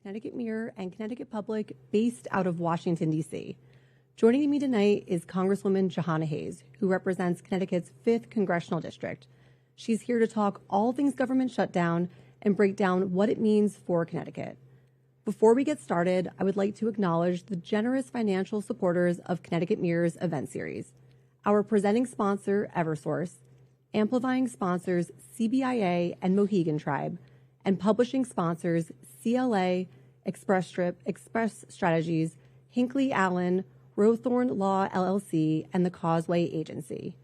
Connecticut Mirror and Connecticut Public based out of Washington, D.C. Joining me tonight is Congresswoman Jahana Hayes, who represents Connecticut's 5th Congressional District. She's here to talk all things government shutdown and break down what it means for Connecticut. Before we get started, I would like to acknowledge the generous financial supporters of Connecticut Mirror's event series. Our presenting sponsor, Eversource, amplifying sponsors CBIA and Mohegan Tribe, and publishing sponsors CLA, Express Strategies, Hinckley Allen, Rowthorne Law LLC, and the Causeway Agency.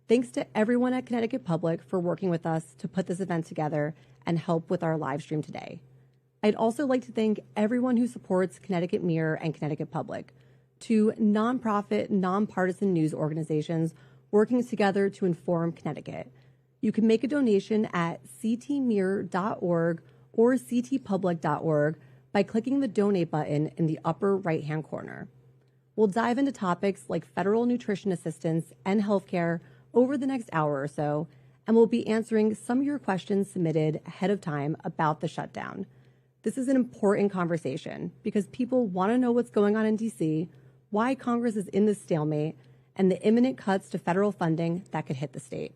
Thanks to everyone at Connecticut Public for working with us to put this event together and help with our live stream today. I'd also like to thank everyone who supports Connecticut Mirror and Connecticut Public, two nonprofit, nonpartisan news organizations working together to inform Connecticut. You can make a donation at ctmirror.org or ctpublic.org by clicking the donate button in the upper right-hand corner. We'll dive into topics like federal nutrition assistance and healthcare over the next hour or so, and we'll be answering some of your questions submitted ahead of time about the shutdown. This is an important conversation because people want to know what's going on in D.C., why Congress is in this stalemate, and the imminent cuts to federal funding that could hit the state.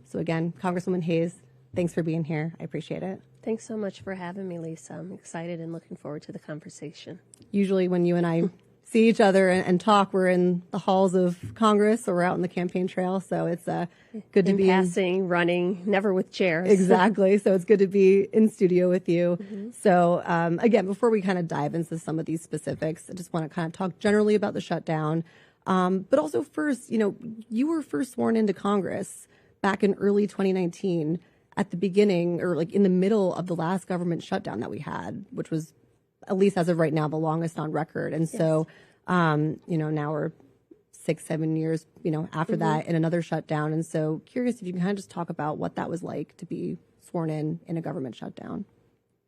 So again, Congresswoman Hayes, thanks for being here. I appreciate it. Thanks so much for having me, Lisa. I'm excited and looking forward to the conversation. Usually when you and I see each other and talk, we're in the halls of Congress or we're out on the campaign trail. So it's good to be passing, running, never with chairs. Exactly. So it's good to be in studio with you. Mm-hmm. So again, before we kind of dive into some of these specifics, I just want to kind of talk generally about the shutdown. But also first, you were first sworn into Congress back in early 2019 at the beginning or like in the middle of the last government shutdown that we had, which was, at least as of right now, the longest on record. And yes. So, now we're 6-7 years, after mm-hmm. that in another shutdown. And so curious if you can kind of just talk about what that was like to be sworn in a government shutdown.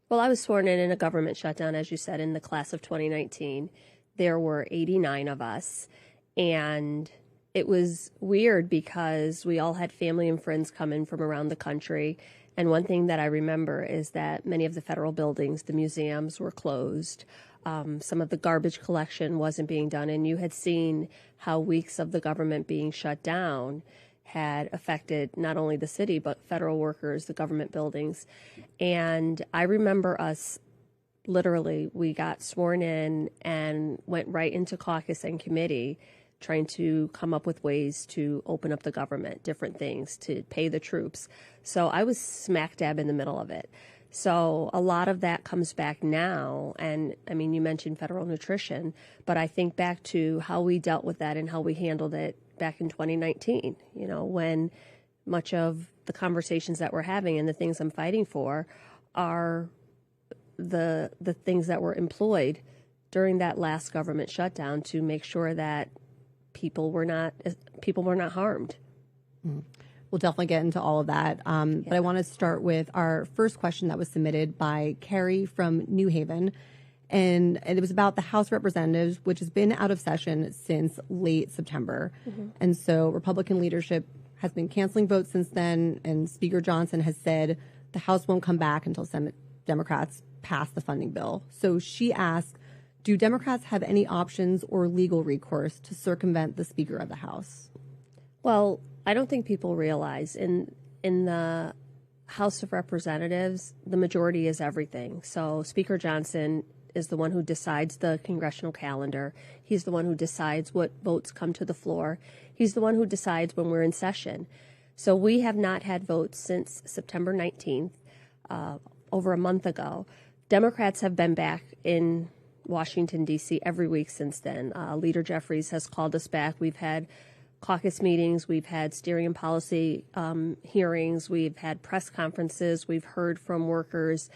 Well, I was sworn in a government shutdown, as you said, in the class of 2019. There were 89 of us. And it was weird because we all had family and friends come in from around the country. And one thing that I remember is that many of the federal buildings, the museums, were closed. Some of the garbage collection wasn't being done. And you had seen how weeks of the government being shut down had affected not only the city, but federal workers, the government buildings. And I remember us literally, we got sworn in and went right into caucus and committee trying to come up with ways to open up the government, different things, to pay the troops. So I was smack dab in the middle of it. So a lot of that comes back now. And I mean, you mentioned federal nutrition, but I think back to how we dealt with that and how we handled it back in 2019, when much of the conversations that we're having and the things I'm fighting for are the things that were employed during that last government shutdown to make sure that people were not harmed. Mm. We'll definitely get into all of that. But I want to start with our first question that was submitted by Carrie from New Haven. And it was about the House of Representatives, which has been out of session since late September. Mm-hmm. And so Republican leadership has been canceling votes since then. And Speaker Johnson has said the House won't come back until Democrats pass the funding bill. So she asked, do Democrats have any options or legal recourse to circumvent the Speaker of the House? Well, I don't think people realize in the House of Representatives, the majority is everything. So Speaker Johnson is the one who decides the congressional calendar. He's the one who decides what votes come to the floor. He's the one who decides when we're in session. So we have not had votes since September 19th, over a month ago. Democrats have been back in Washington, D.C. every week since then. Leader Jeffries has called us back. We've had caucus meetings. We've had steering and policy hearings. We've had press conferences. We've heard from workers.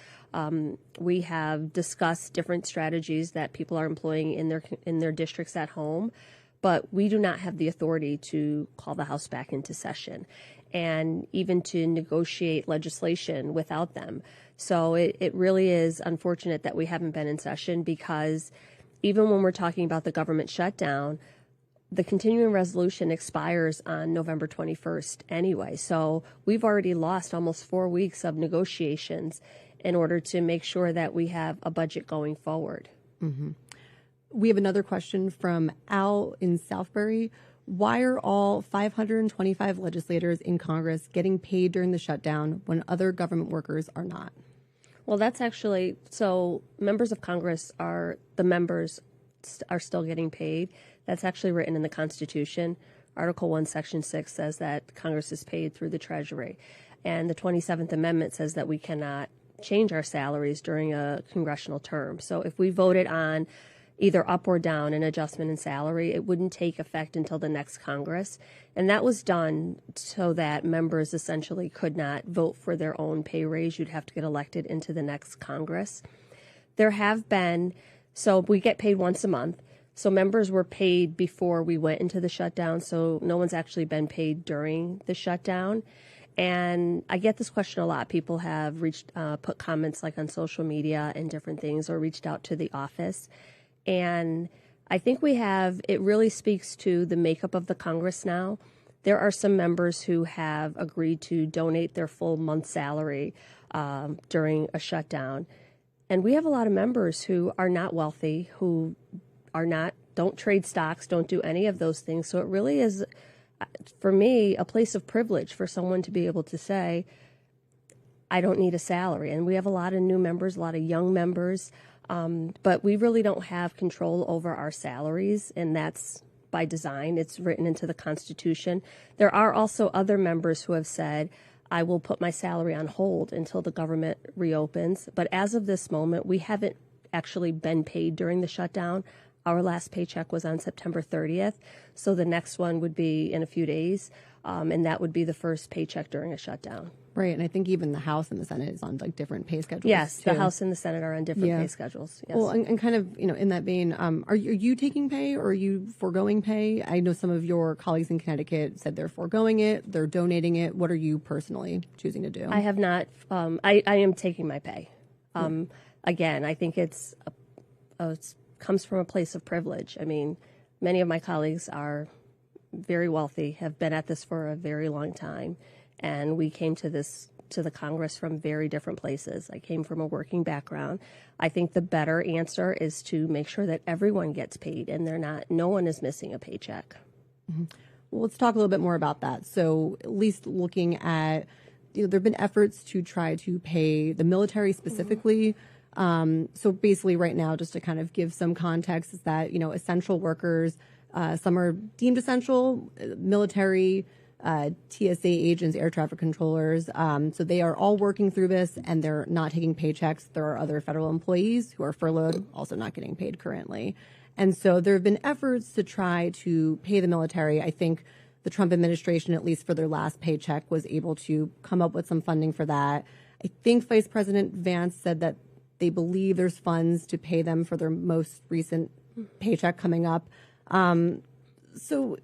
We have discussed different strategies that people are employing in their districts at home. But we do not have the authority to call the House back into session and even to negotiate legislation without them. So it really is unfortunate that we haven't been in session because even when we're talking about the government shutdown, the continuing resolution expires on November 21st anyway. So we've already lost almost 4 weeks of negotiations in order to make sure that we have a budget going forward. Mm-hmm. We have another question from Al in Southbury. Why are all 525 legislators in Congress getting paid during the shutdown when other government workers are not? Well, that's actually, so members of Congress are still getting paid. That's actually written in the Constitution. Article 1, Section 6 says that Congress is paid through the Treasury. And the 27th Amendment says that we cannot change our salaries during a congressional term. So if we voted on either up or down an adjustment in salary, it wouldn't take effect until the next Congress. And that was done so that members essentially could not vote for their own pay raise. You'd have to get elected into the next Congress. There have been, so we get paid once a month. So members were paid before we went into the shutdown, so no one's actually been paid during the shutdown. And I get this question a lot. People have put comments like on social media and different things, or reached out to the office. And I think it really speaks to the makeup of the Congress now. There are some members who have agreed to donate their full month's salary during a shutdown. And we have a lot of members who are not wealthy, who don't trade stocks, don't do any of those things. So it really is, for me, a place of privilege for someone to be able to say, I don't need a salary. And we have a lot of new members, a lot of young members, but we really don't have control over our salaries, and that's by design. It's written into the Constitution. There are also other members who have said, I will put my salary on hold until the government reopens. But as of this moment, we haven't actually been paid during the shutdown. Our last paycheck was on September 30th, so the next one would be in a few days, and that would be the first paycheck during a shutdown. Right, and I think even the House and the Senate is on like different pay schedules. Yes, too. The House and the Senate are on different pay schedules. Yes. Well, and kind of, in that vein, are you taking pay or are you foregoing pay? I know some of your colleagues in Connecticut said they're foregoing it, they're donating it. What are you personally choosing to do? I have not. I am taking my pay. Again, I think it comes from a place of privilege. I mean, many of my colleagues are very wealthy, have been at this for a very long time, and we came to the Congress from very different places. I came from a working background. I think the better answer is to make sure that everyone gets paid and no one is missing a paycheck. Mm-hmm. Well, let's talk a little bit more about that. So at least looking at, there have been efforts to try to pay the military specifically. Mm-hmm. So basically right now, just to kind of give some context, is that, essential workers, some are deemed essential, military, TSA agents, air traffic controllers. So they are all working through this and they're not taking paychecks. There are other federal employees who are furloughed, also not getting paid currently. And so there have been efforts to try to pay the military. I think the Trump administration, at least for their last paycheck, was able to come up with some funding for that. I think Vice President Vance said that they believe there's funds to pay them for their most recent paycheck coming up. So,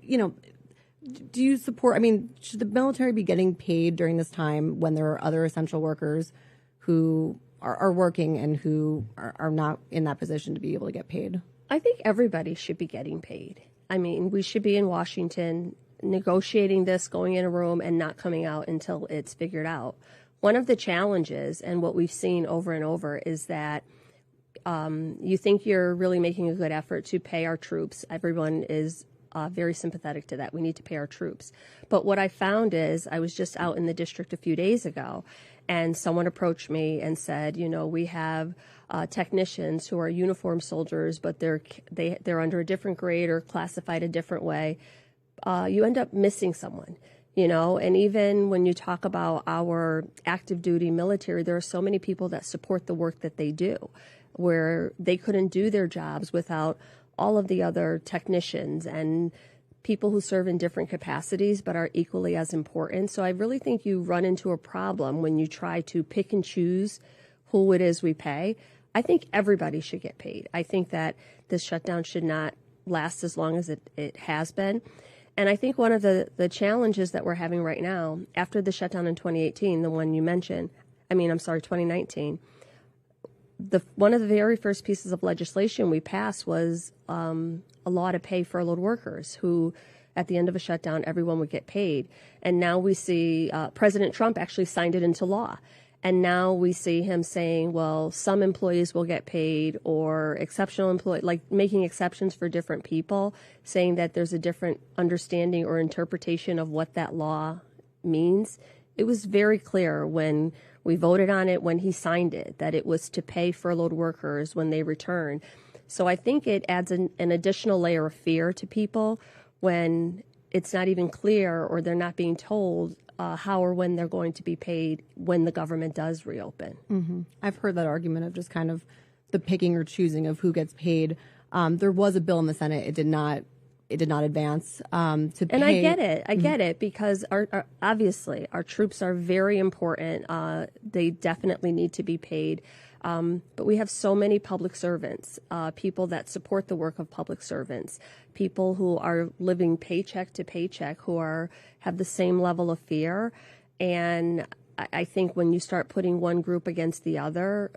do you support, should the military be getting paid during this time when there are other essential workers who are working and who are not in that position to be able to get paid? I think everybody should be getting paid. We should be in Washington negotiating this, going in a room and not coming out until it's figured out. One of the challenges, and what we've seen over and over, is that you think you're really making a good effort to pay our troops. Everyone is very sympathetic to that. We need to pay our troops. But what I found is, I was just out in the district a few days ago, and someone approached me and said, we have technicians who are uniformed soldiers, but they're under a different grade or classified a different way. You end up missing someone. And even when you talk about our active duty military, there are so many people that support the work that they do, where they couldn't do their jobs without all of the other technicians and people who serve in different capacities but are equally as important. So I really think you run into a problem when you try to pick and choose who it is we pay. I think everybody should get paid. I think that this shutdown should not last as long as it has been. And I think one of the challenges that we're having right now, after the shutdown in 2018, the one you mentioned, 2019, one of the very first pieces of legislation we passed was a law to pay furloughed workers who, at the end of a shutdown, everyone would get paid. And now we see President Trump actually signed it into law. And now we see him saying, well, some employees will get paid, or exceptional employee, like making exceptions for different people, saying that there's a different understanding or interpretation of what that law means. It was very clear when we voted on it, when he signed it, that it was to pay furloughed workers when they return. So I think it adds an additional layer of fear to people when it's not even clear, or they're not being told how or when they're going to be paid when the government does reopen. Mm-hmm. I've heard that argument of just kind of the picking or choosing of who gets paid. There was a bill in the Senate. It did not advance to pay. And I get it. I get it, because obviously our troops are very important. They definitely need to be paid. But we have so many public servants, people that support the work of public servants, people who are living paycheck to paycheck, who have the same level of fear. And I think when you start putting one group against the other,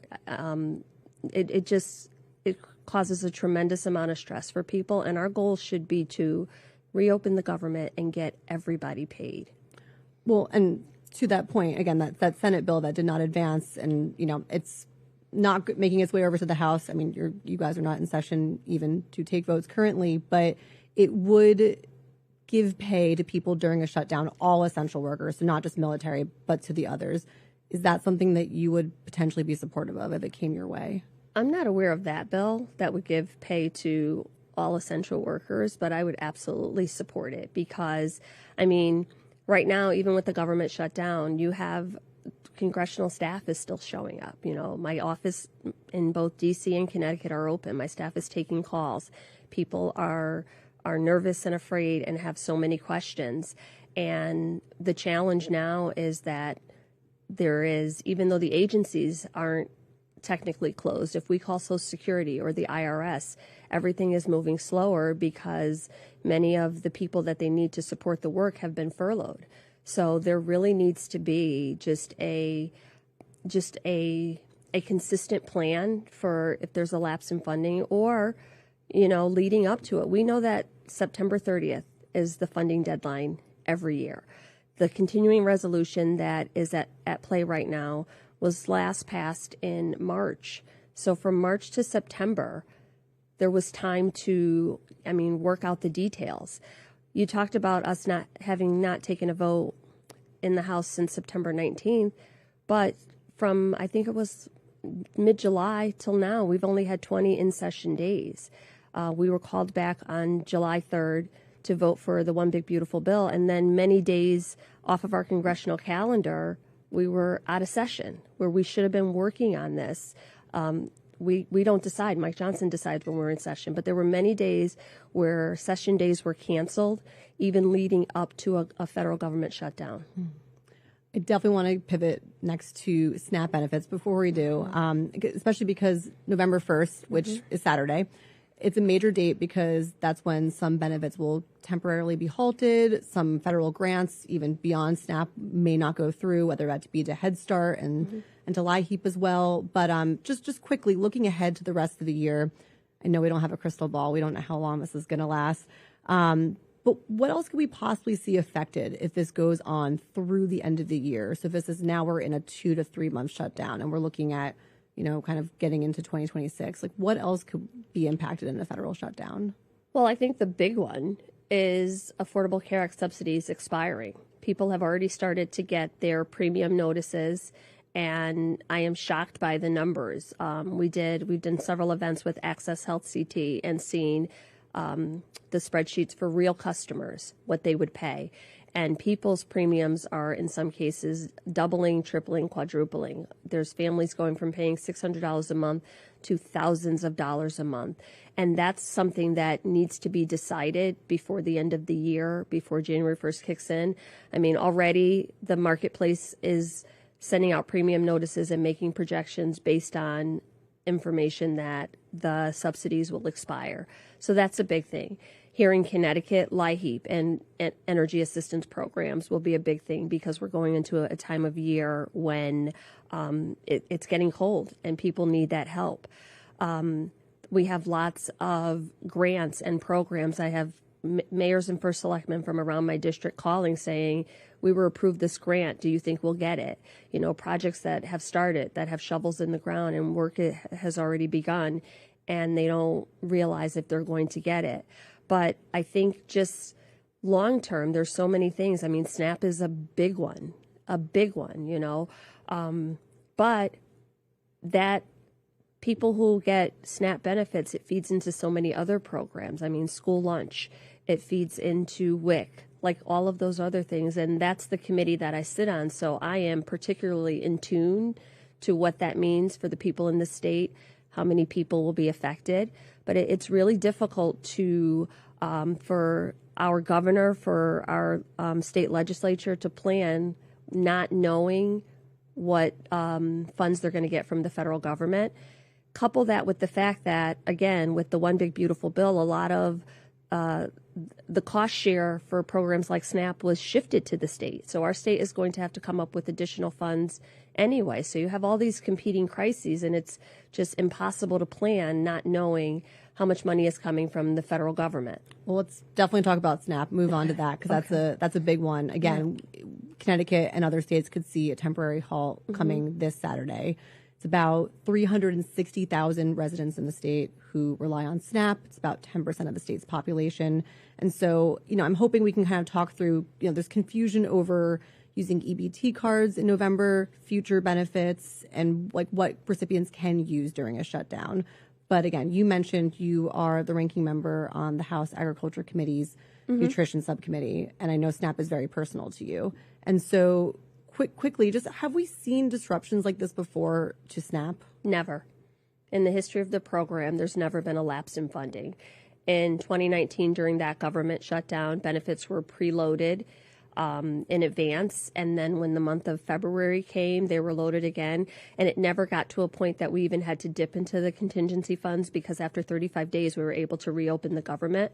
it causes a tremendous amount of stress for people. And our goal should be to reopen the government and get everybody paid. Well, and to that point, again, that Senate bill that did not advance, and, it's not making its way over to the House. I mean, you guys are not in session even to take votes currently, but it would give pay to people during a shutdown, all essential workers, so not just military, but to the others. Is that something that you would potentially be supportive of if it came your way? I'm not aware of that bill that would give pay to all essential workers, but I would absolutely support it, because, I mean, right now, even with the government shutdown, you have congressional staff is still showing up. My office in both D.C. and Connecticut are open. My staff is taking calls. People are nervous and afraid and have so many questions. And the challenge now is that even though the agencies aren't technically closed, if we call Social Security or the IRS, everything is moving slower because many of the people that they need to support the work have been furloughed. So there really needs to be just a consistent plan for if there's a lapse in funding, or, leading up to it. We know that September 30th is the funding deadline every year. The continuing resolution that is at play right now was last passed in March. So from March to September, there was time to, work out the details. You talked about us not taken a vote in the House since September 19th, but from, I think it was mid-July till now, we've only had 20 in-session days. We were called back on July 3rd to vote for the One Big Beautiful Bill, and then many days off of our congressional calendar, we were out of session, where we should have been working on this. We don't decide. Mike Johnson decides when we're in session. But there were many days where session days were canceled, even leading up to a federal government shutdown. I definitely want to pivot next to SNAP benefits before we do, especially because November 1st, which is Saturday, it's a major date because that's when some benefits will temporarily be halted. Some federal grants, even beyond SNAP, may not go through, whether that be to Head Start and to LIHEAP as well. But just quickly, looking ahead to the rest of the year, I know we don't have a crystal ball. We don't know how long this is going to last. But what else could we possibly see affected if this goes on through the end of the year? So if this is now we're in a 2 to 3 month shutdown and we're looking at, kind of getting into 2026, like what else could be impacted in a federal shutdown? Well, I think the big one is Affordable Care Act subsidies expiring. People have already started to get their premium notices, and I am shocked by the numbers. We've done several events with Access Health CT and seen the spreadsheets for real customers, what they would pay. And people's premiums are, in some cases, doubling, tripling, quadrupling. There's families going from paying $600 a month to thousands of dollars a month. And that's something that needs to be decided before the end of the year, before January 1st kicks in. Already the marketplace is sending out premium notices and making projections based on information that the subsidies will expire. So that's a big thing. here in Connecticut, LIHEAP and energy assistance programs will be a big thing because we're going into a time of year when it's getting cold and people need that help. We have lots of grants and programs. I have mayors and first selectmen from around my district calling saying, we were approved this grant. Do you think we'll get it? You know, projects that have started, that have shovels in the ground and work has already begun, and they don't realize if they're going to get it. But I think just long term, there's so many things. I mean, SNAP is a big one, you know. But that people who get SNAP benefits, it feeds into so many other programs. I mean, school lunch, it feeds into WIC, like all of those other things. And that's the committee that I sit on. So I am particularly in tune to what that means for the people in the state, how many people will be affected. But it's really difficult to, for our governor, for our state legislature to plan not knowing what funds they're going to get from the federal government. Couple that with the fact that, again, with the One Big Beautiful Bill, a lot of the cost share for programs like SNAP was shifted to the state. So our state is going to have to come up with additional funds anyway. So you have all these competing crises, and it's just impossible to plan not knowing how much money is coming from the federal government. Well, let's definitely talk about SNAP. Move on to that because that's a big one. Again, Connecticut and other states could see a temporary halt coming this Saturday. It's about 360,000 residents in the state who rely on SNAP. It's about 10% of the state's population. And so, you know, I'm hoping we can kind of talk through, you know, there's confusion over using EBT cards in November, future benefits, and like what recipients can use during a shutdown. But again, you mentioned you are the ranking member on the House Agriculture Committee's Nutrition Subcommittee, and I know SNAP is very personal to you. And so quickly, just have we seen disruptions like this before to SNAP? Never. In the history of the program, there's never been a lapse in funding. In 2019, during that government shutdown, benefits were preloaded in advance, and then when the month of February came, they were loaded again, and it never got to a point that we even had to dip into the contingency funds because after 35 days, we were able to reopen the government.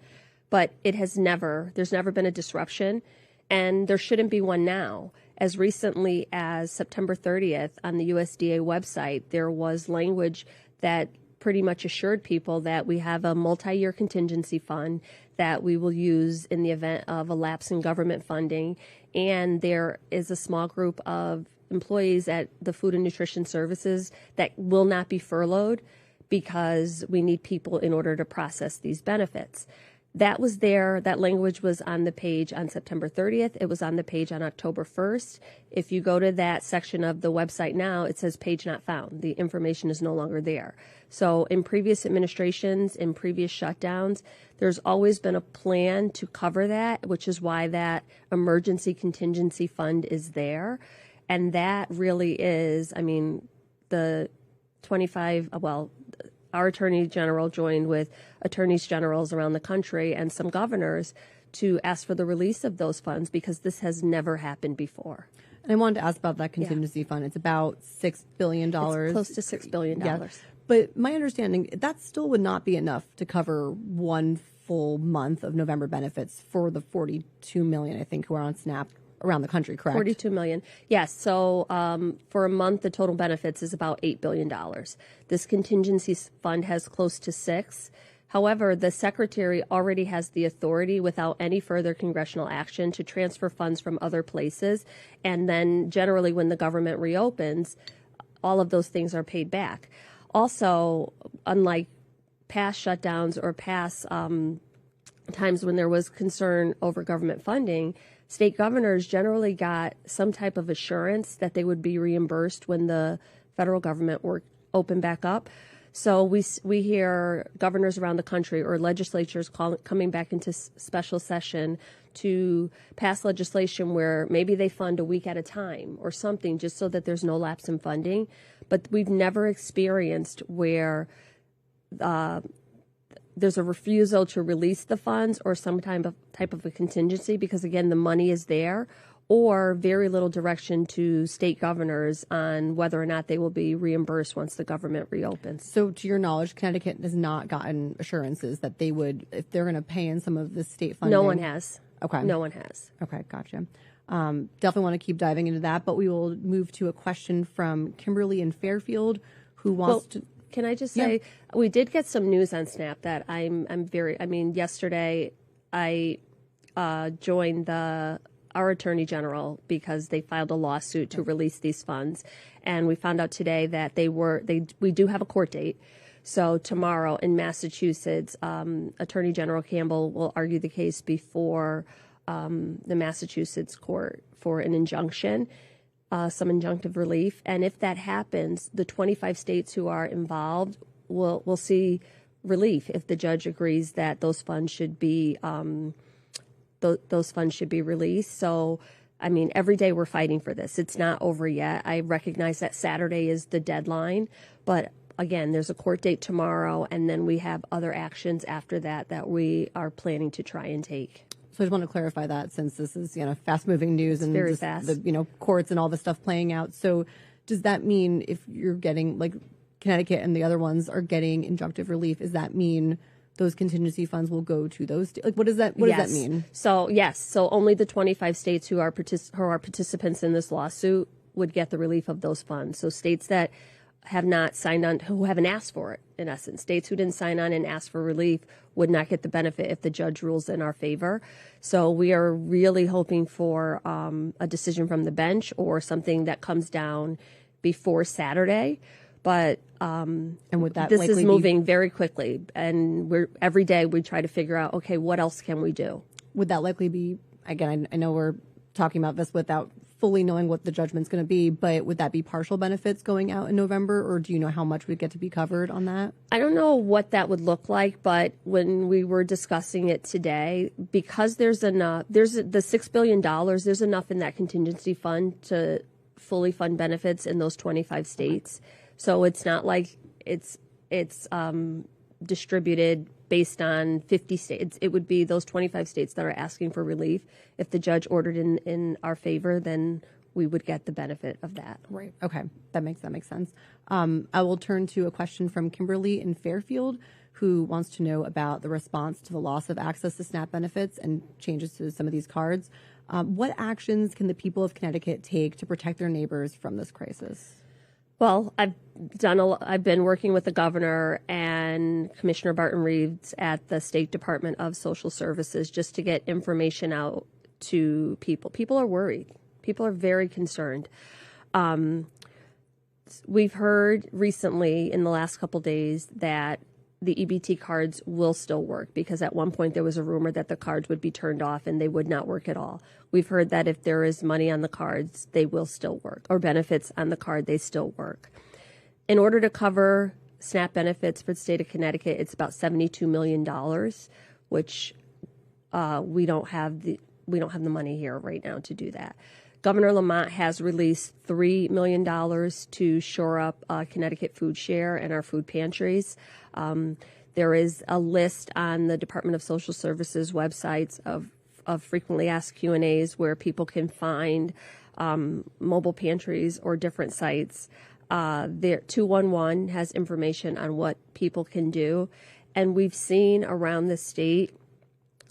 But there's never been a disruption, and there shouldn't be one now. As recently as September 30th on the USDA website, there was language that pretty much assured people that we have a multi-year contingency fund that we will use in the event of a lapse in government funding. And there is a small group of employees at the Food and Nutrition Services that will not be furloughed because we need people in order to process these benefits. That was there. That language was on the page on September 30th. It was on the page on October 1st. If you go to that section of the website now, it says page not found. The information is no longer there. So in previous administrations, in previous shutdowns, there's always been a plan to cover that, which is why that emergency contingency fund is there. And that really is, I mean, the 25, well, our Attorney General joined with attorneys generals around the country and some governors to ask for the release of those funds because this has never happened before. And I wanted to ask about that contingency fund. It's about $6 billion. It's close to $6 billion. Yeah. But my understanding, that still would not be enough to cover one full month of November benefits for the 42 million, I think, who are on SNAP around the country, correct? 42 million. Yes. So for a month, the total benefits is about $8 billion. This contingency fund has close to $6 billion. However, the secretary already has the authority without any further congressional action to transfer funds from other places. And then generally when the government reopens, all of those things are paid back. Also, unlike past shutdowns or past times when there was concern over government funding, state governors generally got some type of assurance that they would be reimbursed when the federal government were open back up. So we hear governors around the country or legislatures coming back into special session to pass legislation where maybe they fund a week at a time or something just so that there's no lapse in funding. But we've never experienced where there's a refusal to release the funds or some type of a contingency because, again, the money is there, or very little direction to state governors on whether or not they will be reimbursed once the government reopens. So to your knowledge, Connecticut has not gotten assurances that they would, if they're going to pay in some of the state funding? No one has. Okay. No one has. Okay, gotcha. Definitely want to keep diving into that, but we will move to a question from Kimberly in Fairfield, who wants to... Can I just say, we did get some news on SNAP that yesterday I joined our Attorney General because they filed a lawsuit to release these funds. And we found out today that we do have a court date. So tomorrow in Massachusetts, Attorney General Campbell will argue the case before the Massachusetts court for an injunction, some injunctive relief. And if that happens, the 25 states who are involved will see relief if the judge agrees that those funds should be released. So, I mean, every day we're fighting for this. It's not over yet. I recognize that Saturday is the deadline, but again, there's a court date tomorrow, and then we have other actions after that we are planning to try and take. So I just want to clarify that, since this is, fast-moving news and very fast. The courts and all the stuff playing out. So does that mean if you're getting, like, Connecticut and the other ones are getting injunctive relief, does that mean those contingency funds will go to those? Like, what does that mean? So yes, so only the 25 states who are participants in this lawsuit would get the relief of those funds. So states that have not signed on, who haven't asked for it, in essence, states who didn't sign on and ask for relief would not get the benefit if the judge rules in our favor. So we are really hoping for a decision from the bench or something that comes down before Saturday. But and would that this is moving very quickly, and every day we try to figure out, okay, what else can we do? Would that likely be, again, I know we're talking about this without fully knowing what the judgment's going to be, but would that be partial benefits going out in November, or do you know how much would get to be covered on that? I don't know what that would look like, but when we were discussing it today, because there's the $6 billion, there's enough in that contingency fund to fully fund benefits in those 25 states. So it's not like it's distributed based on 50 states. It would be those 25 states that are asking for relief. If the judge ordered in our favor, then we would get the benefit of that. Right. Okay. That makes sense. I will turn to a question from Kimberly in Fairfield, who wants to know about the response to the loss of access to SNAP benefits and changes to some of these cards. What actions can the people of Connecticut take to protect their neighbors from this crisis? Well, I've been working with the governor and Commissioner Barton Reeves at the State Department of Social Services just to get information out to people. People are worried. People are very concerned. We've heard recently in the last couple days that the EBT cards will still work, because at one point there was a rumor that the cards would be turned off and they would not work at all. We've heard that if there is money on the cards, they will still work, or benefits on the card, they still work. In order to cover SNAP benefits for the state of Connecticut, it's about $72 million, which we don't have the money here right now to do that. Governor Lamont has released $3 million to shore up Connecticut food share and our food pantries. There is a list on the Department of Social Services websites of frequently asked Q&As where people can find mobile pantries or different sites. There 211 has information on what people can do. And we've seen around the state,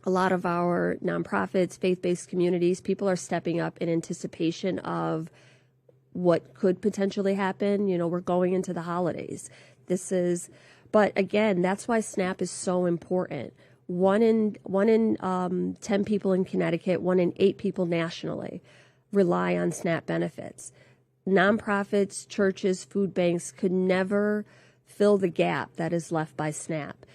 a lot of our nonprofits, faith-based communities, people are stepping up in anticipation of what could potentially happen. You know, we're going into the holidays. But again, that's why SNAP is so important. One in 10 people in Connecticut, 1 in 8 people nationally rely on SNAP benefits. Nonprofits, churches, food banks could never fill the gap that is left by SNAP.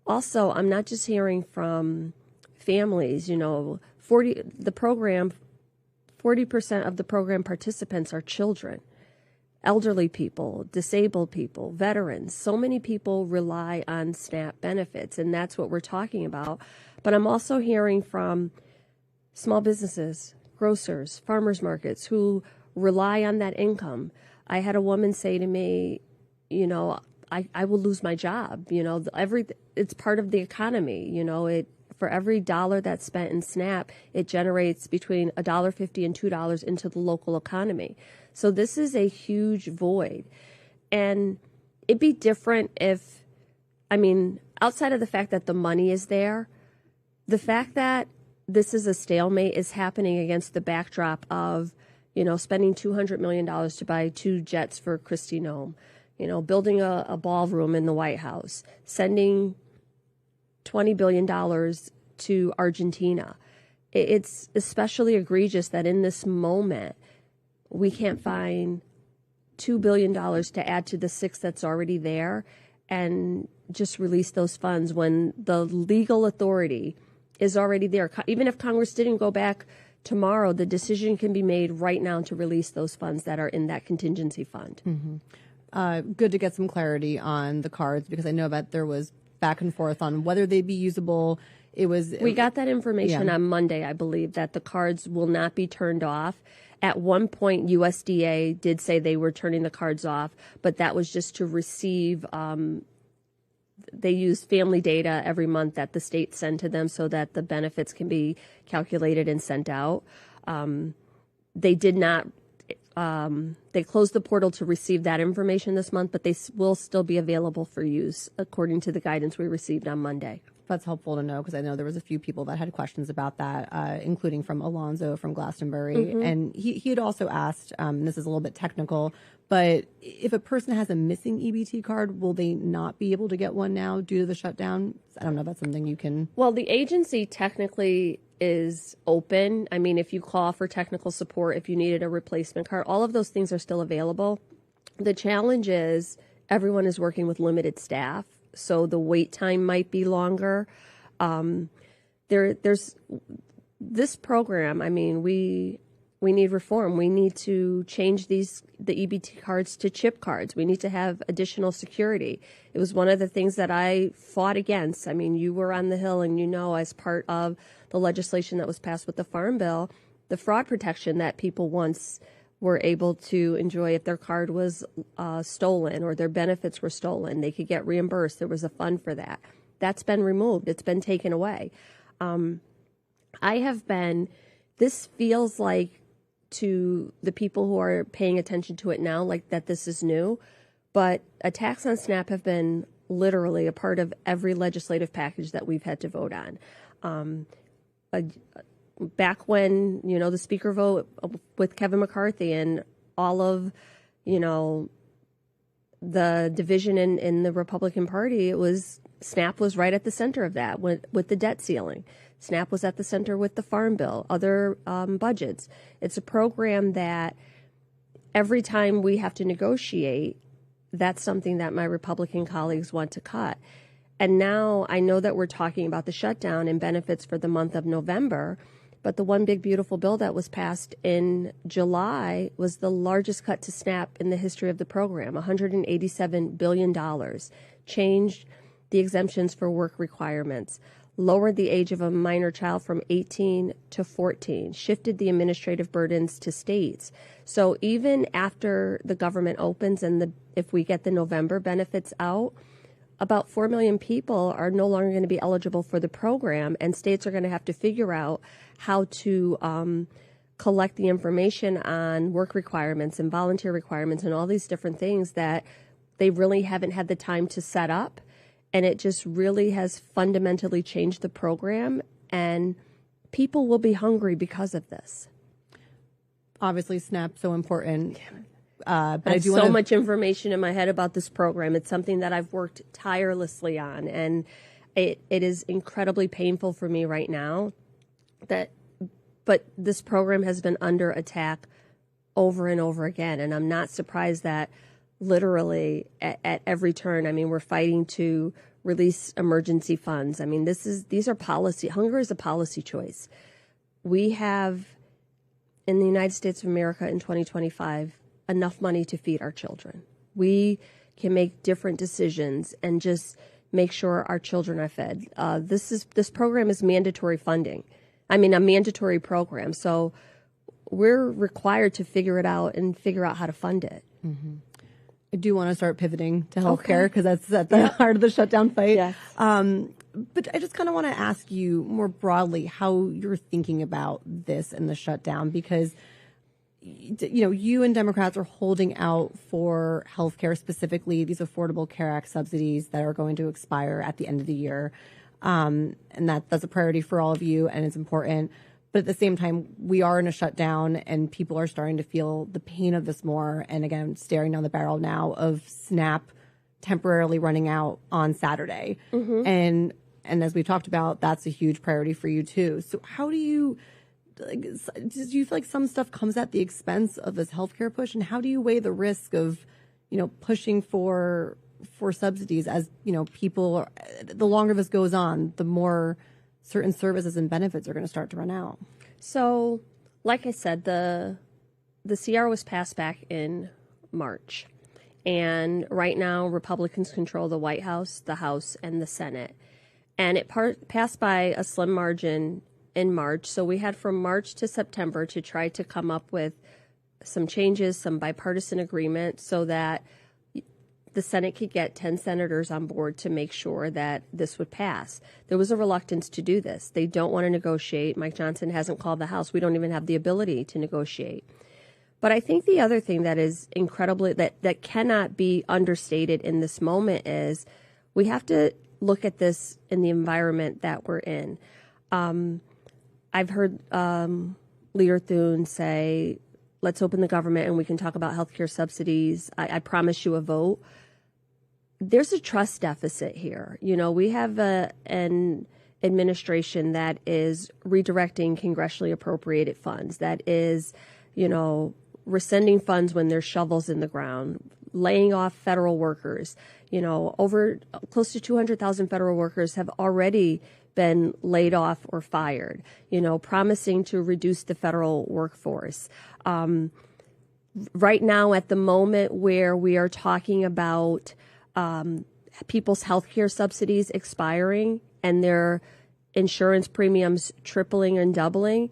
Also, I'm not just hearing from families, 40% of the program participants are children, elderly people, disabled people, veterans. So many people rely on SNAP benefits, and that's what we're talking about. But I'm also hearing from small businesses, grocers, farmers markets who rely on that income. I had a woman say to me, I will lose my job. It's part of the economy. For every dollar that's spent in SNAP, it generates between $1.50 and $2 into the local economy. So this is a huge void. And it'd be different if, outside of the fact that the money is there, the fact that this is a stalemate is happening against the backdrop of, spending $200 million to buy 2 jets for Kristi Noem, building a ballroom in the White House, sending $20 billion to Argentina. It's especially egregious that in this moment, we can't find $2 billion to add to the 6 that's already there and just release those funds when the legal authority is already there. Even if Congress didn't go back tomorrow, the decision can be made right now to release those funds that are in that contingency fund. Mm-hmm. Good to get some clarity on the cards, because I know that there was back and forth on whether they'd be usable. We got that information on Monday, I believe, that the cards will not be turned off. At one point, USDA did say they were turning the cards off, but that was just to receive, they use family data every month that the states send to them so that the benefits can be calculated and sent out. They did not, they closed the portal to receive that information this month, but they will still be available for use according to the guidance we received on Monday. That's helpful to know, because I know there was a few people that had questions about that, including from Alonzo from Glastonbury. Mm-hmm. And he had also asked, this is a little bit technical, but if a person has a missing EBT card, will they not be able to get one now due to the shutdown? I don't know if that's something you can... Well, the agency technically is open. If you call for technical support, if you needed a replacement card, all of those things are still available. The challenge is everyone is working with limited staff, so the wait time might be longer. There's this program. We need reform. We need to change the EBT cards to chip cards. We need to have additional security. It was one of the things that I fought against. You were on the Hill, and as part of the legislation that was passed with the Farm Bill, the fraud protection that people once were able to enjoy if their card was stolen or their benefits were stolen. They could get reimbursed. There was a fund for that. That's been removed. It's been taken away. This feels like, to the people who are paying attention to it now, like that this is new, but attacks on SNAP have been literally a part of every legislative package that we've had to vote on. Back when, the speaker vote with Kevin McCarthy and all of, the division in the Republican Party, SNAP was right at the center of that with the debt ceiling. SNAP was at the center with the Farm Bill, other budgets. It's a program that every time we have to negotiate, that's something that my Republican colleagues want to cut. And now I know that we're talking about the shutdown and benefits for the month of November, but the one big beautiful bill that was passed in July was the largest cut to SNAP in the history of the program, $187 billion, changed the exemptions for work requirements, lowered the age of a minor child from 18 to 14, shifted the administrative burdens to states. So even after the government opens and if we get the November benefits out, about 4 million people are no longer going to be eligible for the program, and states are going to have to figure out how to collect the information on work requirements and volunteer requirements and all these different things that they really haven't had the time to set up. And it just really has fundamentally changed the program, and people will be hungry because of this. Obviously, SNAP so important. But I do much information in my head about this program. It's something that I've worked tirelessly on, and it is incredibly painful for me right now. But this program has been under attack over and over again, and I'm not surprised that literally at every turn, we're fighting to release emergency funds. These are policy. Hunger is a policy choice. We have in the United States of America in 2025 enough money to feed our children. We can make different decisions and just make sure our children are fed. This program is mandatory funding. A mandatory program. So we're required to figure it out and figure out how to fund it. Mm-hmm. I do want to start pivoting to healthcare because that's at the heart of the shutdown fight. Yes. But I just kind of want to ask you more broadly how you're thinking about this and the shutdown, because you and Democrats are holding out for healthcare, specifically these Affordable Care Act subsidies that are going to expire at the end of the year. And that's a priority for all of you, and it's important. But at the same time, we are in a shutdown, and people are starting to feel the pain of this more. And again, staring down the barrel now of SNAP temporarily running out on Saturday. Mm-hmm. And as we talked about, that's a huge priority for you too. So how do you feel like some stuff comes at the expense of this healthcare push? And how do you weigh the risk of, pushing for subsidies as, people, the longer this goes on, the more certain services and benefits are going to start to run out? So, like I said, the CR was passed back in March. And right now, Republicans control the White House, the House, and the Senate. And it passed by a slim margin in March. So we had from March to September to try to come up with some changes, some bipartisan agreement so that the Senate could get 10 senators on board to make sure that this would pass. There was a reluctance to do this. They don't want to negotiate. Mike Johnson hasn't called the House. We don't even have the ability to negotiate. But I think the other thing that is incredibly, that cannot be understated in this moment is we have to look at this in the environment that we're in. I've heard Leader Thune say, let's open the government and we can talk about healthcare subsidies. I promise you a vote. There's a trust deficit here. We have an administration that is redirecting congressionally appropriated funds, that is, rescinding funds when there's shovels in the ground, laying off federal workers. Over close to 200,000 federal workers have already been laid off or fired, promising to reduce the federal workforce. Right now, at the moment where we are talking about people's health care subsidies expiring and their insurance premiums tripling and doubling,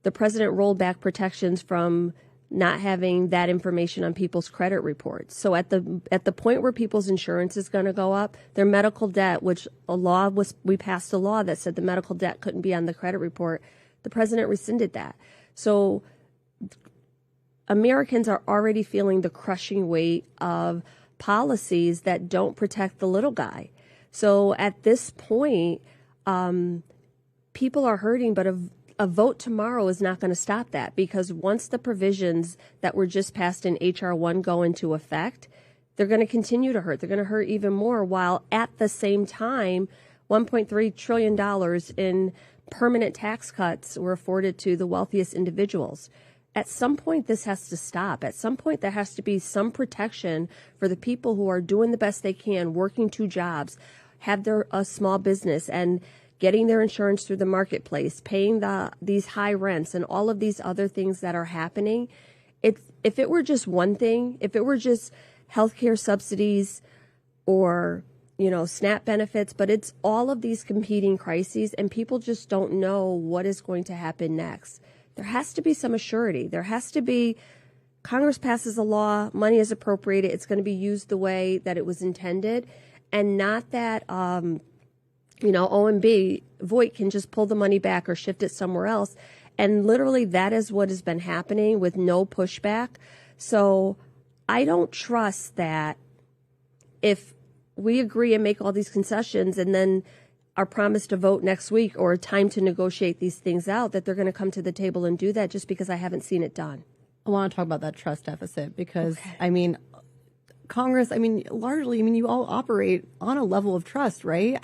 the president rolled back protections from not having that information on people's credit reports. So at the point where people's insurance is going to go up, their medical debt, which we passed a law that said the medical debt couldn't be on the credit report, the president rescinded that. So Americans are already feeling the crushing weight of policies that don't protect the little guy. So at this point, people are hurting, but a vote tomorrow is not going to stop that, because once the provisions that were just passed in H.R. 1 go into effect, they're going to continue to hurt. They're going to hurt even more, while at the same time, $1.3 trillion in permanent tax cuts were afforded to the wealthiest individuals. At some point, this has to stop. At some point, there has to be some protection for the people who are doing the best they can, working 2 jobs, have a small business, and getting their insurance through the marketplace, paying these high rents, and all of these other things that are happening. If it were just one thing, if it were just healthcare subsidies or SNAP benefits, but it's all of these competing crises, and people just don't know what is going to happen next. There has to be some assurity. There has to be, Congress passes a law, money is appropriated, it's going to be used the way that it was intended, and not that OMB, Voight can just pull the money back or shift it somewhere else. And literally that is what has been happening with no pushback. So I don't trust that if we agree and make all these concessions and then are promised a vote next week or a time to negotiate these things out, that they're going to come to the table and do that, just because I haven't seen it done. I want to talk about that trust deficit because, Congress, largely, you all operate on a level of trust, right?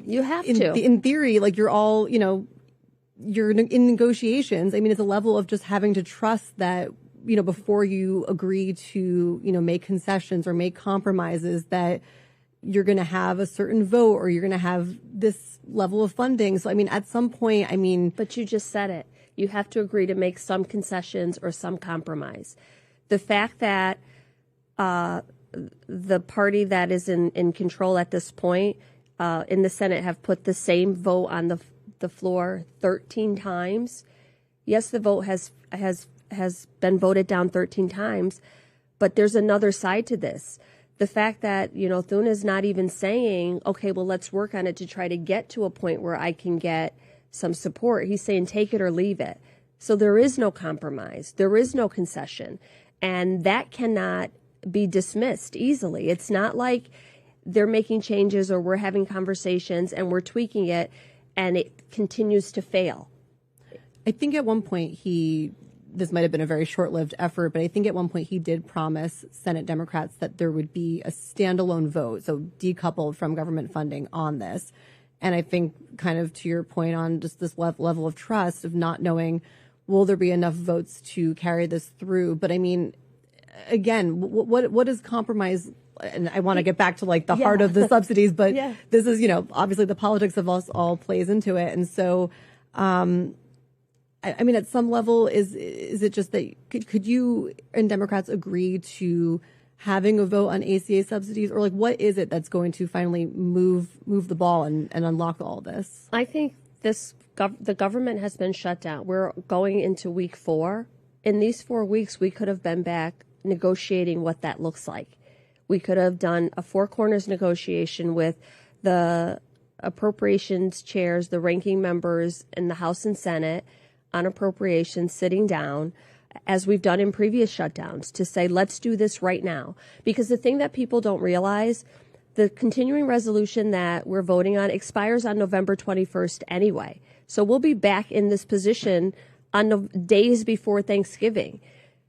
You have to. In theory, you're all, you're in negotiations. It's a level of just having to trust that, before you agree to, make concessions or make compromises, that you're going to have a certain vote or you're going to have this level of funding. So, at some point, But you just said it. You have to agree to make some concessions or some compromise. The fact that the party that is in control at this point in the Senate have put the same vote on the floor 13 times. Yes, the vote has been voted down 13 times, But there's another side to this. The fact that, Thune is not even saying, okay, well, let's work on it to try to get to a point where I can get some support. He's saying take it or leave it. So there is no compromise. There is no concession. And that cannot be dismissed easily. It's not like they're making changes or we're having conversations and we're tweaking it and it continues to fail. I think at one point this might have been a very short-lived effort, but I think at one point he did promise Senate Democrats that there would be a standalone vote, so decoupled from government funding on this. And I think kind of to your point on just this level of trust of not knowing, will there be enough votes to carry this through? But I mean, again, what is compromise? And I want to get back to like the heart of the subsidies, but this is, obviously the politics of us all plays into it. And so, I mean, at some level, is it just that could you and Democrats agree to having a vote on ACA subsidies, or like what is it that's going to finally move the ball and unlock all this? I think the government has been shut down. We're going into week 4. In these 4 weeks, we could have been back negotiating what that looks like. We could have done a 4 corners negotiation with the appropriations chairs, the ranking members in the House and Senate on appropriations sitting down, as we've done in previous shutdowns, to say, let's do this right now. Because the thing that people don't realize, the continuing resolution that we're voting on expires on November 21st anyway. So we'll be back in this position on the days before Thanksgiving.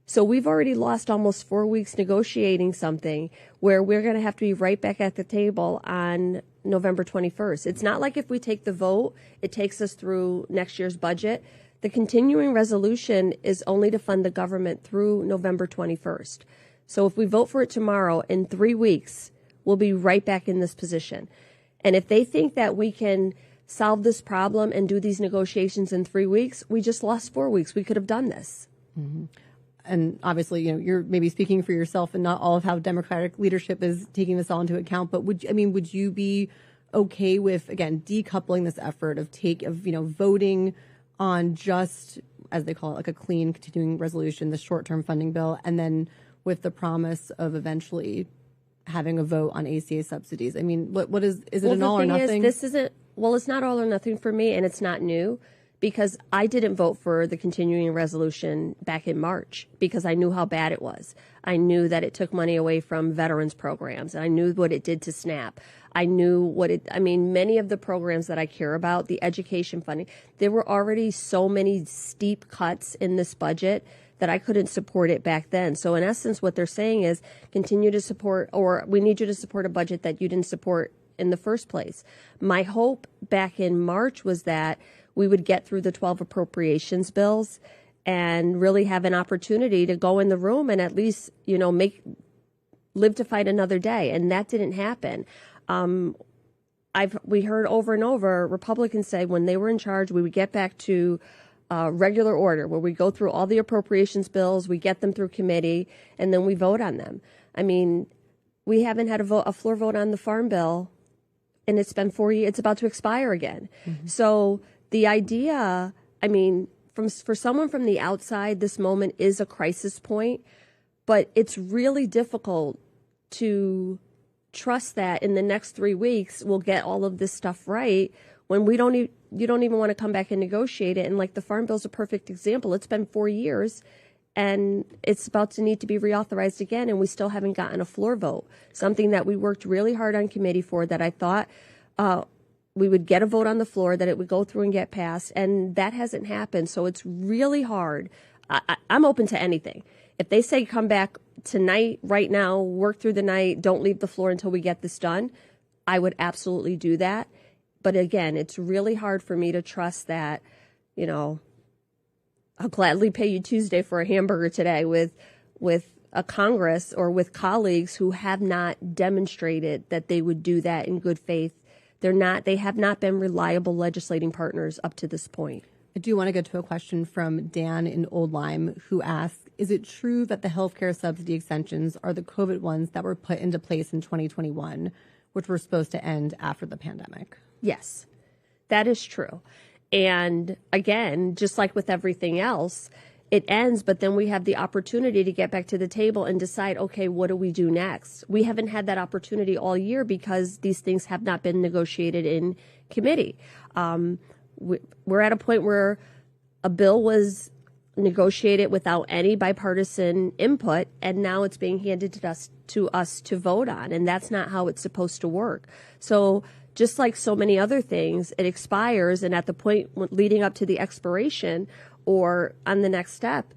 So we've already lost almost 4 weeks negotiating something where we're going to have to be right back at the table on November 21st. It's not like if we take the vote, it takes us through next year's budget. The continuing resolution is only to fund the government through November 21st. So if we vote for it tomorrow, in 3 weeks, we'll be right back in this position. And if they think that we can solve this problem and do these negotiations in 3 weeks, we just lost 4 weeks. We could have done this. Mm-hmm. And obviously, you're maybe speaking for yourself and not all of how Democratic leadership is taking this all into account. But would you be okay with, again, decoupling this effort of voting on just, as they call it, like a clean continuing resolution, the short-term funding bill, and then with the promise of eventually having a vote on ACA subsidies? I mean, what is it an all or nothing? It's not all or nothing for me, and it's not new, because I didn't vote for the continuing resolution back in March because I knew how bad it was. I knew that it took money away from veterans programs. I knew what it did to SNAP. I knew many of the programs that I care about, the education funding, there were already so many steep cuts in this budget that I couldn't support it back then. So in essence, what they're saying is continue to support, or we need you to support a budget that you didn't support in the first place. My hope back in March was that we would get through the 12 appropriations bills and really have an opportunity to go in the room and at least, live to fight another day. And that didn't happen. We heard over and over Republicans say when they were in charge, we would get back to regular order where we go through all the appropriations bills, we get them through committee, and then we vote on them. I mean, we haven't had a floor vote on the farm bill, and it's been 4 years. It's about to expire again. Mm-hmm. So the idea, for someone from the outside, this moment is a crisis point, but it's really difficult to trust that in the next 3 weeks we'll get all of this stuff right when you don't even want to come back and negotiate it. And like the farm bill's a perfect example. It's been 4 years and it's about to need to be reauthorized again, and we still haven't gotten a floor vote, something that we worked really hard on committee for, that I thought we would get a vote on the floor, that it would go through and get passed, and that hasn't happened. So it's really hard. I'm open to anything. If they say come back tonight, right now, work through the night, don't leave the floor until we get this done, I would absolutely do that. But again, it's really hard for me to trust that, I'll gladly pay you Tuesday for a hamburger today with a Congress or with colleagues who have not demonstrated that they would do that in good faith. They have not been reliable legislating partners up to this point. I do want to get to a question from Dan in Old Lyme, who asks, is it true that the healthcare subsidy extensions are the COVID ones that were put into place in 2021, which were supposed to end after the pandemic? Yes, that is true. And again, just like with everything else, it ends, but then we have the opportunity to get back to the table and decide, okay, what do we do next? We haven't had that opportunity all year because these things have not been negotiated in committee. We're at a point where a bill was negotiated without any bipartisan input, and now it's being handed to us to vote on, and that's not how it's supposed to work. So just like so many other things, it expires, and at the point leading up to the expiration or on the next step,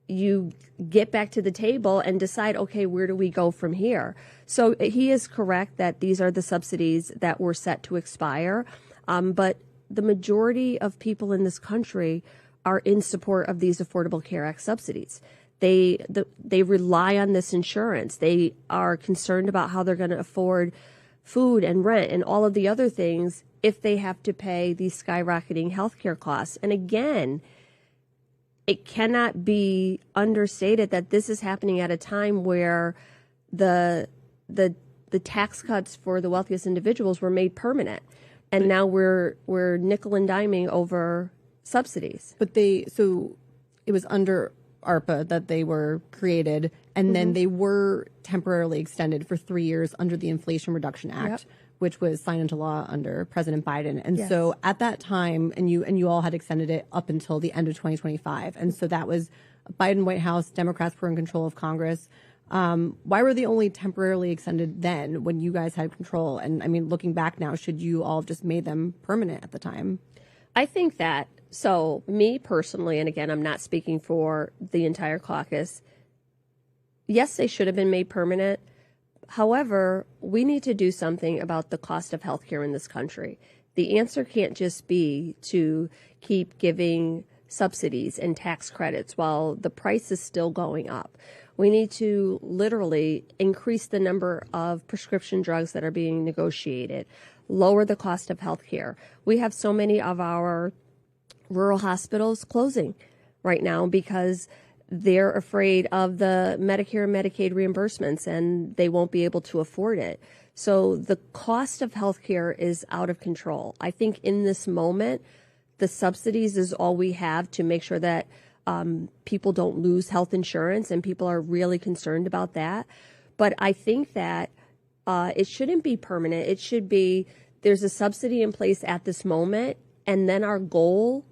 you get back to the table and decide, okay, where do we go from here? So he is correct that these are the subsidies that were set to expire, but the majority of people in this country are in support of these Affordable Care Act subsidies. They rely on this insurance. They are concerned about how they're going to afford food and rent and all of the other things if they have to pay these skyrocketing healthcare costs. And again, it cannot be understated that this is happening at a time where the tax cuts for the wealthiest individuals were made permanent, and now we're nickel and diming over subsidies. But so it was under ARPA that they were created, and then they were temporarily extended for 3 years under the Inflation Reduction Act, which was signed into law under President Biden. And so at that time, and you all had extended it up until the end of 2025. And so that was Biden White House, Democrats were in control of Congress. Why were they only temporarily extended then when you guys had control? And I mean, looking back now, should you all have just made them permanent at the time? I think that, so me personally, and again, I'm not speaking for the entire caucus, yes, they should have been made permanent. However, we need to do something about the cost of healthcare in this country. The answer can't just be to keep giving subsidies and tax credits while the price is still going up. We need to literally increase the number of prescription drugs that are being negotiated, lower the cost of healthcare. We have so many of our rural hospitals closing right now because they're afraid of the Medicare and Medicaid reimbursements, and they won't be able to afford it. So the cost of healthcare is out of control. I think in this moment, the subsidies is all we have to make sure that people don't lose health insurance, and people are really concerned about that. But I think that it shouldn't be permanent. It should be there's a subsidy in place at this moment, and then our goal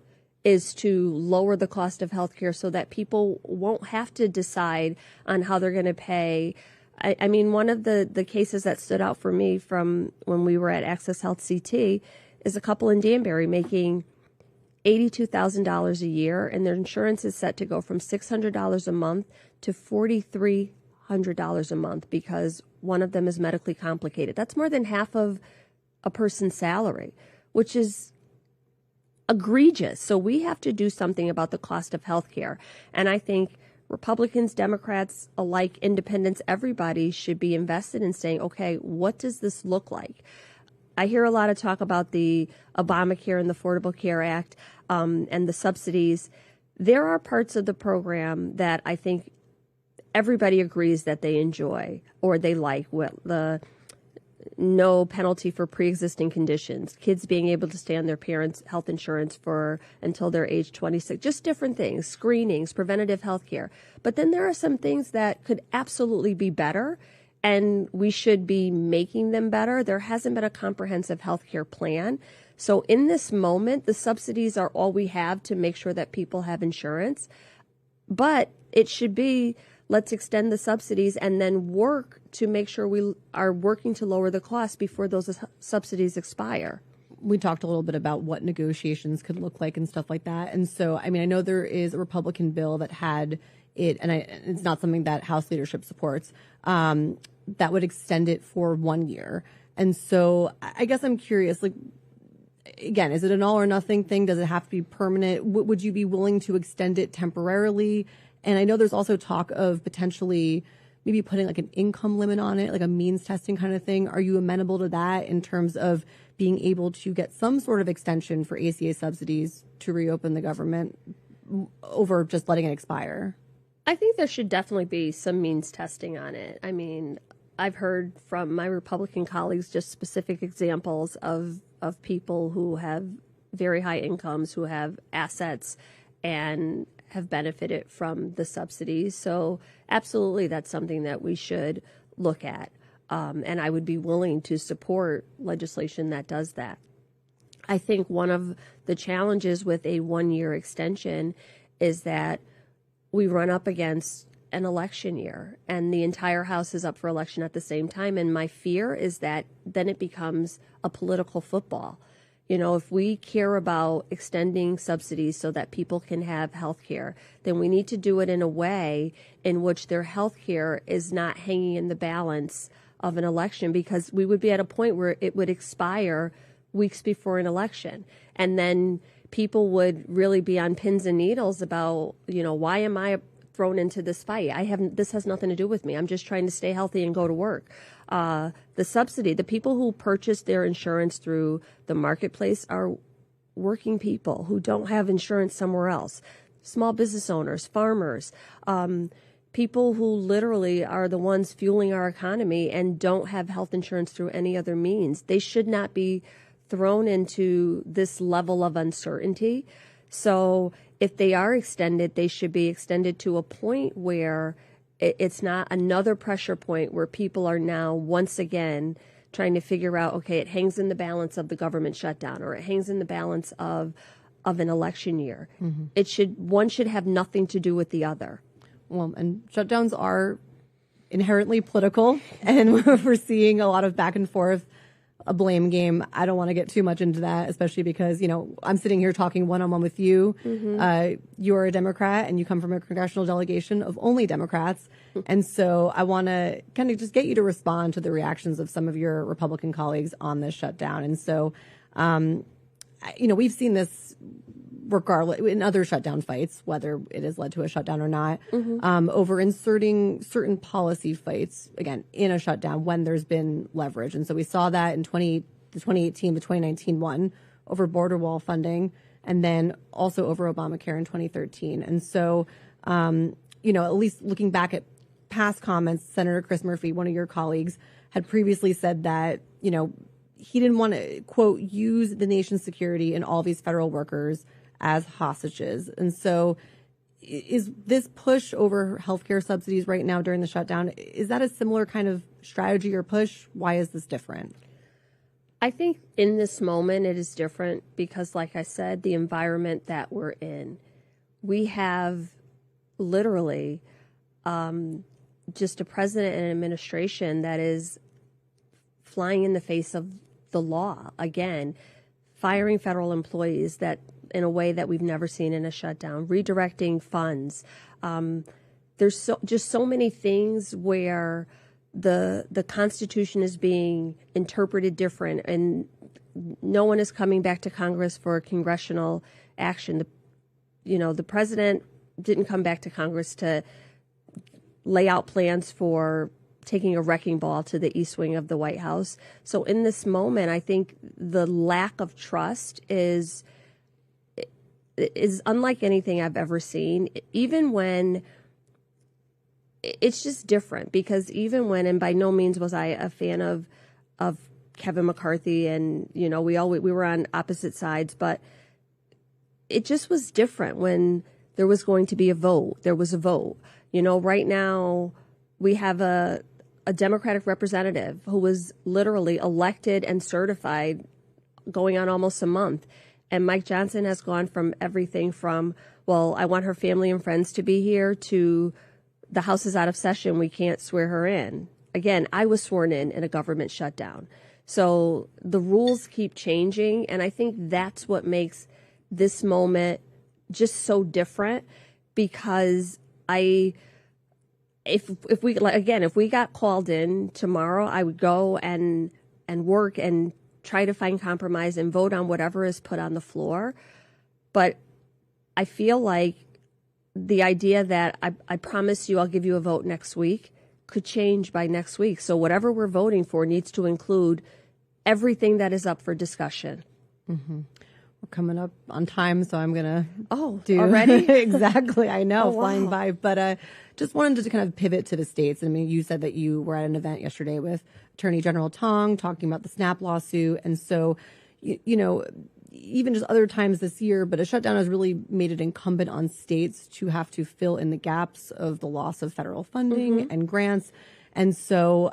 is to lower the cost of healthcare so that people won't have to decide on how they're going to pay. I mean, one of the cases that stood out for me from when we were at Access Health CT is a couple in Danbury making $82,000 a year, and their insurance is set to go from $600 a month to $4,300 a month because one of them is medically complicated. That's more than half of a person's salary, which is egregious. So we have to do something about the cost of health care. And I think Republicans, Democrats alike, independents, everybody should be invested in saying, okay, what does this look like? I hear a lot of talk about the Obamacare and the Affordable Care Act and the subsidies. There are parts of the program that I think everybody agrees that they enjoy or they like. The no penalty for pre-existing conditions, kids being able to stay on their parents' health insurance for until they're age 26, just different things, screenings, preventative health care. But then there are some things that could absolutely be better, and we should be making them better. There hasn't been a comprehensive health care plan. So in this moment, the subsidies are all we have to make sure that people have insurance. But it should be, let's extend the subsidies and then work to make sure we are working to lower the cost before those subsidies expire. We talked a little bit about what negotiations could look like and stuff like that. And so, I mean, I know there is a Republican bill that had it, and it's not something that House leadership supports, that would extend it for 1 year. And so I guess I'm curious, like, again, is it an all or nothing thing? Does it have to be permanent? Would you be willing to extend it temporarily? And I know there's also talk of potentially maybe putting like an income limit on it, like a means testing kind of thing. Are you amenable to that in terms of being able to get some sort of extension for ACA subsidies to reopen the government over just letting it expire? I think there should definitely be some means testing on it. I mean, I've heard from my Republican colleagues just specific examples of people who have very high incomes, who have assets, and have benefited from the subsidies. So absolutely, that's something that we should look at. And I would be willing to support legislation that does that. I think one of the challenges with a one-year extension is that we run up against an election year and the entire House is up for election at the same time. And my fear is that then it becomes a political football. You know, if we care about extending subsidies so that people can have health care, then we need to do it in a way in which their health care is not hanging in the balance of an election, because we would be at a point where it would expire weeks before an election. And then people would really be on pins and needles about, you know, why am I thrown into this fight? This has nothing to do with me. I'm just trying to stay healthy and go to work. The subsidy, the people who purchase their insurance through the marketplace are working people who don't have insurance somewhere else. Small business owners, farmers, people who literally are the ones fueling our economy and don't have health insurance through any other means. They should not be thrown into this level of uncertainty. So if they are extended, they should be extended to a point where it's not another pressure point where people are now once again trying to figure out, okay, it hangs in the balance of the government shutdown, or it hangs in the balance of an election year. Mm-hmm. One should have nothing to do with the other. Well, and shutdowns are inherently political, and we're seeing a lot of back and forth, a blame game. I don't want to get too much into that, especially because, you know, I'm sitting here talking one-on-one with you. Mm-hmm. You're a Democrat and you come from a congressional delegation of only Democrats. And so I want to kind of just get you to respond to the reactions of some of your Republican colleagues on this shutdown. And so, you know, we've seen this regardless in other shutdown fights, whether it has led to a shutdown or not, mm-hmm. Over inserting certain policy fights, again, in a shutdown when there's been leverage. And so we saw that in the 2018 to 2019 one over border wall funding, and then also over Obamacare in 2013. And so, you know, at least looking back at past comments, Senator Chris Murphy, one of your colleagues, had previously said that, you know, he didn't want to, quote, use the nation's security and all these federal workers as hostages. And so is this push over healthcare subsidies right now during the shutdown, is that a similar kind of strategy or push? Why is this different? I think in this moment it is different because, like I said, the environment that we're in, we have literally just a president and administration that is flying in the face of the law again, firing federal employees that in a way that we've never seen in a shutdown, redirecting funds. There's just so many things where the Constitution is being interpreted different, and no one is coming back to Congress for congressional action. The president didn't come back to Congress to lay out plans for taking a wrecking ball to the east wing of the White House. So in this moment, I think the lack of trust is unlike anything I've ever seen, even when it's just different, because even when, and by no means was I a fan of Kevin McCarthy, and, you know, we were on opposite sides, but it just was different when there was going to be a vote. There was a vote. You know, right now we have a Democratic representative who was literally elected and certified going on almost a month. And Mike Johnson has gone from everything from, well, I want her family and friends to be here, to the House is out of session, we can't swear her in. Again, I was sworn in a government shutdown. So the rules keep changing, and I think that's what makes this moment just so different, because if we got called in tomorrow, I would go and work and try to find compromise and vote on whatever is put on the floor. But I feel like the idea that I promise you I'll give you a vote next week could change by next week. So whatever we're voting for needs to include everything that is up for discussion. Mm-hmm. We're coming up on time, so I'm going to do already? Exactly. I know, flying wow. by. But just wanted to kind of pivot to the states. I mean, you said that you were at an event yesterday with Attorney General Tong talking about the SNAP lawsuit. And so, you know, even just other times this year, but a shutdown has really made it incumbent on states to have to fill in the gaps of the loss of federal funding and grants. And so,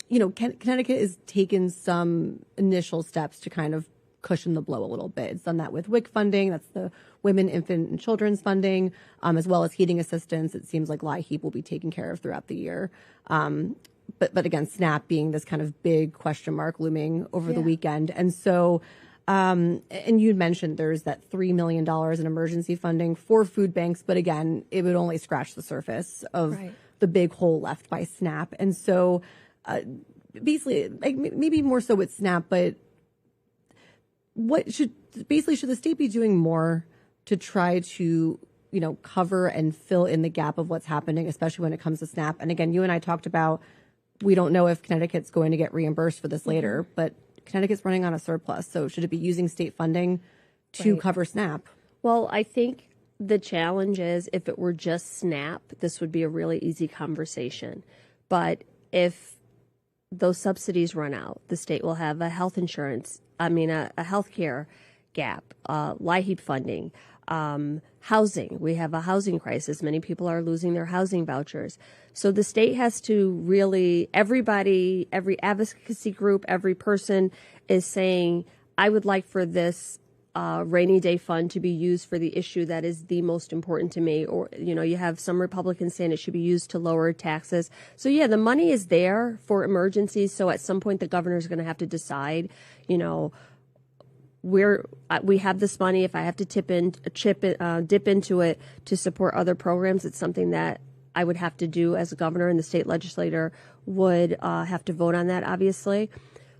Connecticut has taken some initial steps to kind of cushion the blow a little bit. It's done that with WIC funding. That's the Women, Infant, and Children's funding, as well as heating assistance. It seems like LIHEAP will be taken care of throughout the year. But again, SNAP being this kind of big question mark looming over the weekend. And so, and you'd mentioned there's that $3 million in emergency funding for food banks. But again, it would only scratch the surface of the big hole left by SNAP. And so basically, like maybe more so with SNAP, but should the state be doing more to try to, cover and fill in the gap of what's happening, especially when it comes to SNAP? And again, you and I talked about, we don't know if Connecticut's going to get reimbursed for this later, but Connecticut's running on a surplus. So should it be using state funding to cover SNAP? Well, I think the challenge is if it were just SNAP, this would be a really easy conversation. But if those subsidies run out, the state will have a health care gap, LIHEAP funding, housing. We have a housing crisis. Many people are losing their housing vouchers. So the state has to really, everybody, every advocacy group, every person is saying, I would like for this rainy day fund to be used for the issue that is the most important to me. Or, you have some Republicans saying it should be used to lower taxes. So yeah, the money is there for emergencies. So at some point the governor is going to have to decide, where we have this money. If I have to dip into it to support other programs, it's something that I would have to do as a governor, and the state legislator would have to vote on that, obviously.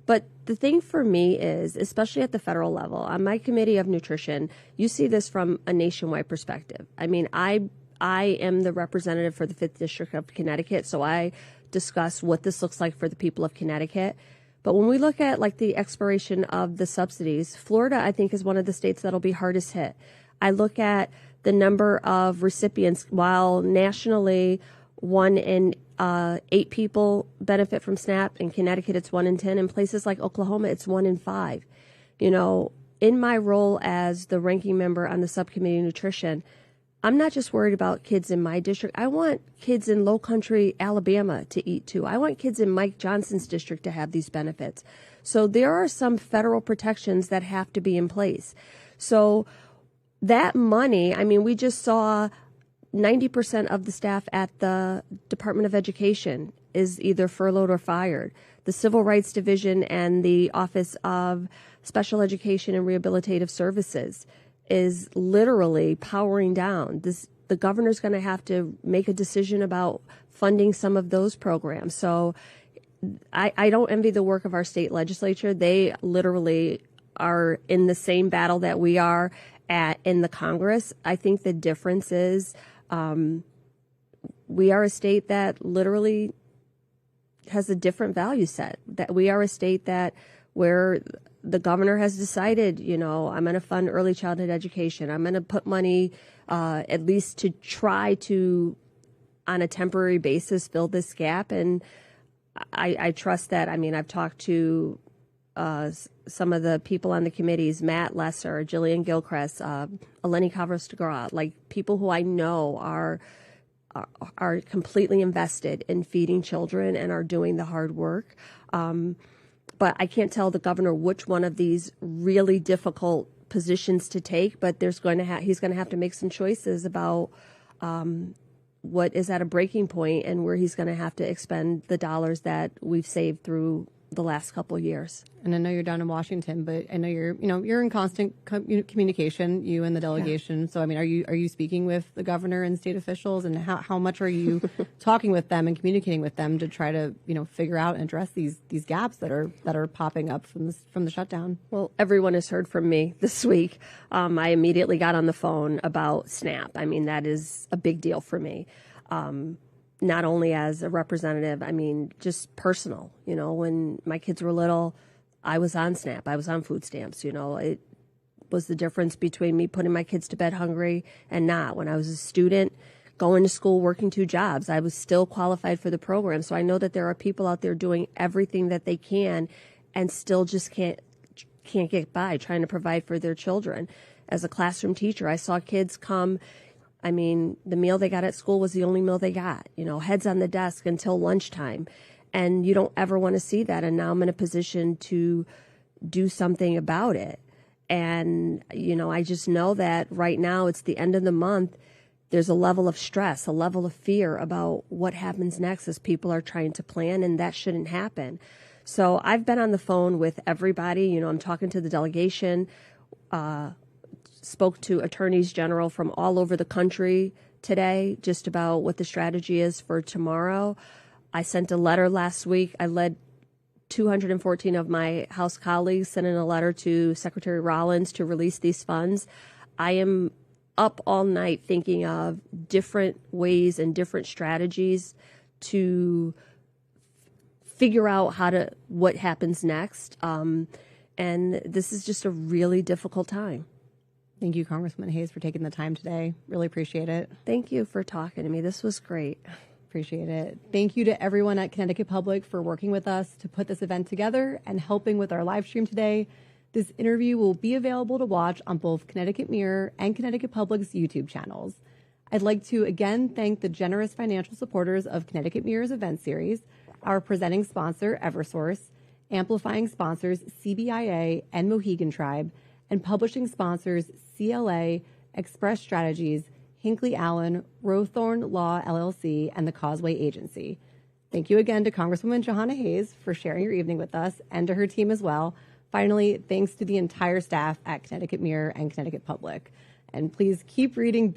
But the thing for me is, especially at the federal level, on my committee of nutrition, you see this from a nationwide perspective. I mean, I am the representative for the 5th District of Connecticut, so I discuss what this looks like for the people of Connecticut. But when we look at like the expiration of the subsidies, Florida, I think, is one of the states that'll be hardest hit. I look at the number of recipients, while nationally 1 in 8 people benefit from SNAP. In Connecticut, it's 1 in 10. In places like Oklahoma, it's 1 in 5. In my role as the ranking member on the subcommittee of nutrition, I'm not just worried about kids in my district. I want kids in low country Alabama to eat too. I want kids in Mike Johnson's district to have these benefits. So there are some federal protections that have to be in place. So that money, I mean, we just saw 90% of the staff at the Department of Education is either furloughed or fired. The Civil Rights Division and the Office of Special Education and Rehabilitative Services is literally powering down. The governor's going to have to make a decision about funding some of those programs. So I don't envy the work of our state legislature. They literally are in the same battle that we are in the Congress. I think the difference is we are a state that literally has a different value set. That we are a state where the governor has decided, I'm going to fund early childhood education. I'm going to put money at least to try to, on a temporary basis, fill this gap. And I trust that. I mean, I've talked to some of the people on the committees, Matt Lesser, Jillian Gilchrist, Eleni Kavros-DeGraw, like people who I know are completely invested in feeding children and are doing the hard work. But I can't tell the governor which one of these really difficult positions to take, but he's going to have to make some choices about what is at a breaking point and where he's going to have to expend the dollars that we've saved through the last couple of years. And I know you're down in Washington, but I know you're in constant communication, you and the delegation. Yeah. So I mean, are you speaking with the governor and state officials, and how much are you talking with them and communicating with them to try to figure out and address these gaps that are popping up from the shutdown? Well, everyone has heard from me this week. I immediately got on the phone about SNAP. I mean, that is a big deal for me. Not only as a representative, I mean, just personal. When my kids were little, I was on SNAP. I was on food stamps. It was the difference between me putting my kids to bed hungry and not. When I was a student, going to school, working 2 jobs, I was still qualified for the program. So I know that there are people out there doing everything that they can and still just can't can't get by trying to provide for their children. As a classroom teacher, I saw kids come. I mean, the meal they got at school was the only meal they got, heads on the desk until lunchtime. And you don't ever want to see that. And now I'm in a position to do something about it. And, I just know that right now it's the end of the month. There's a level of stress, a level of fear about what happens next as people are trying to plan, and that shouldn't happen. So I've been on the phone with everybody. I'm talking to the delegation, spoke to attorneys general from all over the country today just about what the strategy is for tomorrow. I sent a letter last week. I led 214 of my House colleagues sent in a letter to Secretary Rollins to release these funds. I am up all night thinking of different ways and different strategies to figure out what happens next. And this is just a really difficult time. Thank you, Congresswoman Hayes, for taking the time today. Really appreciate it. Thank you for talking to me. This was great. Appreciate it. Thank you to everyone at Connecticut Public for working with us to put this event together and helping with our live stream today. This interview will be available to watch on both Connecticut Mirror and Connecticut Public's YouTube channels. I'd like to again thank the generous financial supporters of Connecticut Mirror's event series, our presenting sponsor, Eversource, amplifying sponsors, CBIA and Mohegan Tribe, and publishing sponsors, CLA, Express Strategies, Hinckley Allen, Rowthorne Law LLC, and the Causeway Agency. Thank you again to Congresswoman Jahana Hayes for sharing your evening with us, and to her team as well. Finally, thanks to the entire staff at Connecticut Mirror and Connecticut Public. And please keep reading